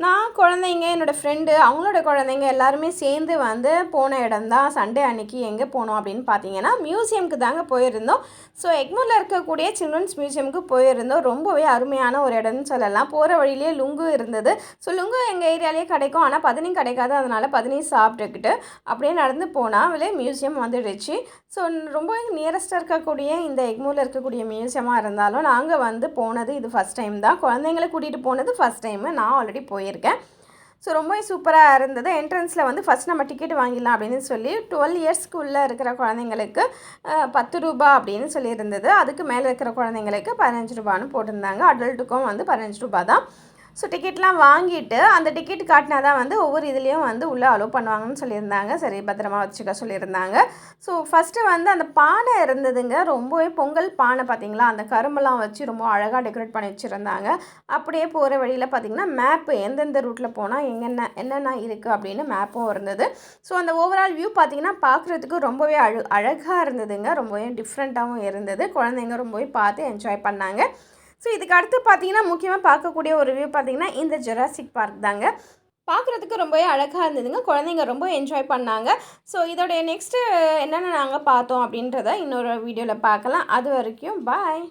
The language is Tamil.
நான் குழந்தைங்க, என்னோடய ஃப்ரெண்டு, அவங்களோட குழந்தைங்க எல்லாருமே சேர்ந்து வந்து போன இடம் தான் சண்டே அன்னைக்கு எங்கே போனோம் அப்படின்னு பார்த்தீங்கன்னா, மியூசியம்க்கு தாங்க போயிருந்தோம். ஸோ எக்மோரில் இருக்கக்கூடிய சில்ட்ரன்ஸ் மியூசியமுக்கு போயிருந்தோம். ரொம்பவே அருமையான ஒரு இடம்னு சொல்லலாம். போகிற வழியிலே லுங்கு இருந்தது. ஸோ லுங்கு எங்கள் ஏரியாலேயே கிடைக்கும். ஆனால் பதனி கிடைக்காது. அதனால் பதனி சாப்பிட்டுக்கிட்டு அப்படியே நடந்து போனால் மியூசியம் வந்துடுச்சு. ஸோ ரொம்பவே நியரஸ்ட்டாக இருக்கக்கூடிய இந்த எக்மோரில் இருக்கக்கூடிய மியூசியமாக இருந்தாலும் நாங்கள் வந்து போனது இது ஃபஸ்ட் டைம் தான். குழந்தைங்களை கூட்டிகிட்டு போனது ஃபஸ்ட் டைமு. நான் ஆல்ரெடி போயிருக்கேன். ஸோ ரொம்பவே சூப்பராக இருந்தது. என்ட்ரன்ஸில் வந்து ஃபஸ்ட் நம்ம டிக்கெட் வாங்கிடலாம் அப்படின்னு சொல்லி 12 இயர்ஸ்க்கு உள்ளே இருக்கிற குழந்தைங்களுக்கு ரூ. 10 அப்படின்னு சொல்லியிருந்தது. அதுக்கு மேலே இருக்கிற குழந்தைங்களுக்கு ரூ. 15ன்னு போட்டிருந்தாங்க. அடல்ட்டுக்கும் வந்து ரூ. 15 தான். ஸோ டிக்கெட்லாம் வாங்கிட்டு அந்த டிக்கெட் காட்டினா தான் வந்து ஒவ்வொரு இதுலேயும் வந்து உள்ளே அலோவ் பண்ணுவாங்கன்னு சொல்லியிருந்தாங்க. சரி பத்திரமா வச்சுக்க சொல்லியிருந்தாங்க. ஸோ ஃபஸ்ட்டு வந்து அந்த பானை இருந்ததுங்க. ரொம்பவே பொங்கல் பானை பார்த்திங்களா, அந்த கரும்பெல்லாம் வச்சு ரொம்ப அழகாக டெக்கரேட் பண்ணி வச்சுருந்தாங்க. அப்படியே போகிற வழியில் பார்த்திங்கன்னா மேப்பு எந்தெந்த ரூட்டில் போனால் என்னென்ன இருக்குது அப்படின்னு மேப்பும் இருந்தது. ஸோ அந்த ஓவரால் வியூ பார்த்திங்கன்னா பார்க்குறதுக்கு ரொம்பவே அழகாக இருந்ததுங்க. ரொம்பவே டிஃப்ரெண்ட்டாகவும் இருந்தது. குழந்தைங்க ரொம்பவே பார்த்து என்ஜாய் பண்ணாங்க. ஸோ இதுக்கு அடுத்து பார்த்தீங்கன்னா முக்கியமாக பார்க்கக்கூடிய ஒரு வியூ பார்த்தீங்கன்னா இந்த ஜுராசிக் பார்க் தாங்க. பார்க்குறதுக்கு ரொம்பவே அழகாக இருந்ததுங்க. குழந்தைங்க ரொம்ப என்ஜாய் பண்ணாங்க. ஸோ இதோடைய நெக்ஸ்ட்டு என்னென்ன நாங்கள் பார்த்தோம் அப்படின்றத இன்னொரு வீடியோவில் பார்க்கலாம். அது வரைக்கும் பாய்.